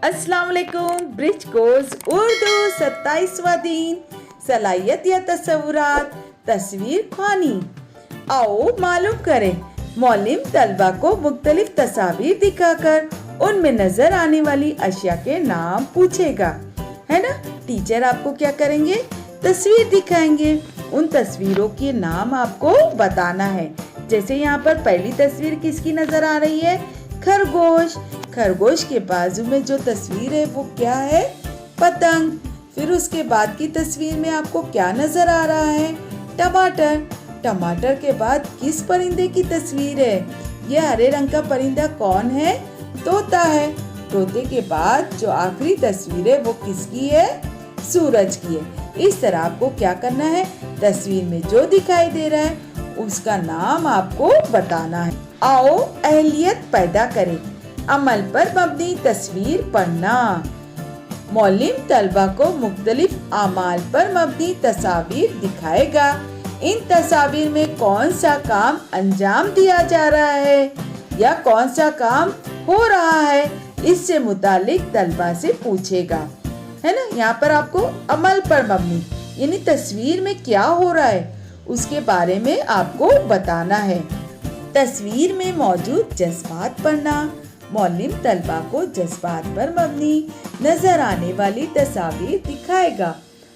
अस्सलाम वालेकुम। Bridge course Urdu 27वां दिन, सलाहियत या तसव्वुरात, तस्वीर ख्वानी। आओ मालूम करें। मौलिम तलबा को मुख्तलिफ तस्वीर दिखाकर उनमें नजर आने वाली अशिया के नाम पूछेगा, है ना। टीचर आपको क्या करेंगे, तस्वीर दिखाएंगे, उन तस्वीरों के नाम आपको बताना है। जैसे यहाँ पर पहली तस्वीर किसकी नजर आ रही है, खरगोश। खरगोश के बाजू में जो तस्वीर है वो क्या है, पतंग। फिर उसके बाद की तस्वीर में आपको क्या नजर आ रहा है, टमाटर। टमाटर के बाद किस परिंदे की तस्वीर है, ये हरे रंग का परिंदा कौन है, तोता है। तोते के बाद जो आखिरी तस्वीर है वो किसकी है, सूरज की है। इस तरह आपको क्या करना है, तस्वीर में जो दिखाई दे रहा है उसका नाम आपको बताना है। आओ अहलियत पैदा करें। अमल पर मबनी तस्वीर पढ़ना। मौलिम तलबा को मुख्तलिफ आमाल पर मबनी तस्वीर दिखाएगा। इन तस्वीर में कौन सा काम अंजाम दिया जा रहा है या कौन सा काम हो रहा है, इससे मुतालिक तलबा से पूछेगा, है ना। यहाँ पर आपको अमल पर मबनी यानी तस्वीर में क्या हो रहा है उसके बारे में आपको बताना है। तस्वीर में मौजूद जज्बात पढ़ना। मौलिम तलबा को जज्बात पर मबनी नजर आने वाली तस्वीर दिखाएगा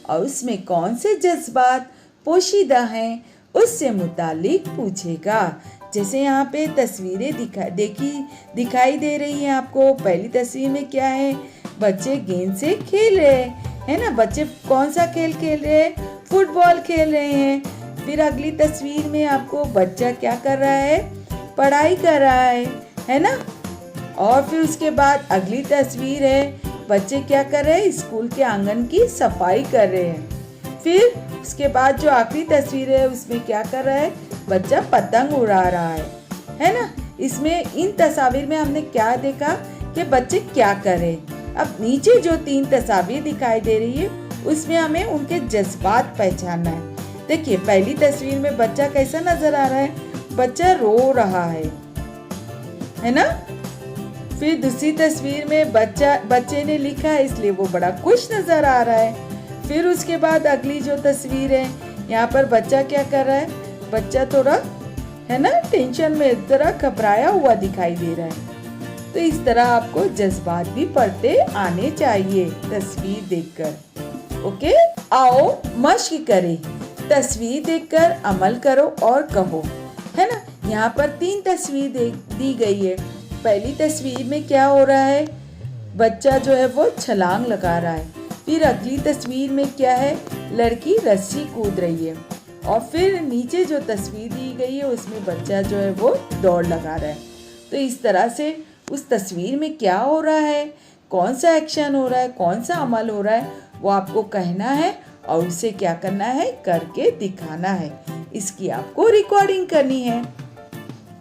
और उसमें कौन से जज्बात पोशीदा हैं उससे मुतालिक पूछेगा। जैसे यहाँ पे तस्वीरें दिखाई दे रही हैं आपको। पहली तस्वीर में क्या है, बच्चे गेंद से खेल रहे हैं, है ना। बच्चे कौन सा खेल खेल रहे हैं, फुटबॉल खेल रहे हैं। फिर अगली तस्वीर में आपको बच्चा क्या कर रहा है, पढ़ाई कर रहा है ना। और फिर उसके बाद अगली तस्वीर है, बच्चे क्या कर रहे हैं, स्कूल के आंगन की सफाई कर रहे हैं। फिर उसके बाद जो आखिरी तस्वीर है उसमें क्या कर रहा है, बच्चा पतंग उड़ा रहा है ना। इसमें इन तस्वीर में हमने क्या देखा कि बच्चे क्या कर रहे हैं। अब नीचे जो 3 तस्वीर दिखाई दे रही है उसमें हमें उनके जज्बात पहचानना है। देखिए पहली तस्वीर में बच्चा कैसा नजर आ रहा है, बच्चा रो रहा है ना। फिर दूसरी तस्वीर में बच्चे ने लिखा है इसलिए वो बड़ा खुश नजर आ रहा है। फिर उसके बाद अगली जो तस्वीर है यहाँ पर बच्चा क्या कर रहा है, बच्चा थोड़ा है ना टेंशन में, थोड़ा घबराया हुआ दिखाई दे रहा है। तो इस तरह आपको जज्बात भी पढ़ते आने चाहिए तस्वीर देखकर। ओके, आओ मश्क करें। तस्वीर देखकर अमल करो और कहो, है ना। यहाँ पर 3 तस्वीर दी गई है। पहली तस्वीर में क्या हो रहा है, बच्चा जो है वो छलांग लगा रहा है। फिर अगली तस्वीर में क्या है, लड़की रस्सी कूद रही है। और फिर नीचे जो तस्वीर दी गई है उसमें बच्चा जो है वो दौड़ लगा रहा है। तो इस तरह से उस तस्वीर में क्या हो रहा है, कौन सा एक्शन हो रहा है, कौन सा अमल हो रहा है, वो आपको कहना है और उसे क्या करना है, करके दिखाना है। इसकी आपको रिकॉर्डिंग करनी है।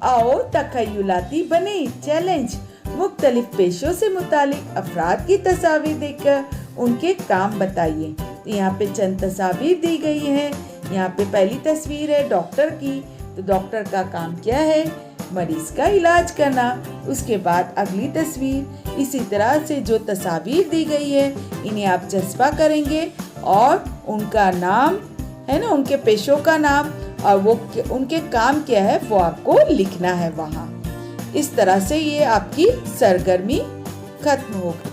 आओ तखय्युलाती बने चैलेंज। मुख्तलिफ पेशों से मुतालिक अफराद की तस्वीर देखकर उनके काम बताइए। तो यहाँ पे चंद तस्वीर दी गई है। यहाँ पे पहली तस्वीर है डॉक्टर की। तो डॉक्टर का काम क्या है, मरीज का इलाज करना। उसके बाद अगली तस्वीर, इसी तरह से जो तस्वीर दी गई है इन्हें आप जज्बा करेंगे और उनका नाम है ना, उनके पेशों का नाम और वो उनके काम क्या है वो आपको लिखना है वहाँ। इस तरह से ये आपकी सरगर्मी खत्म होगी।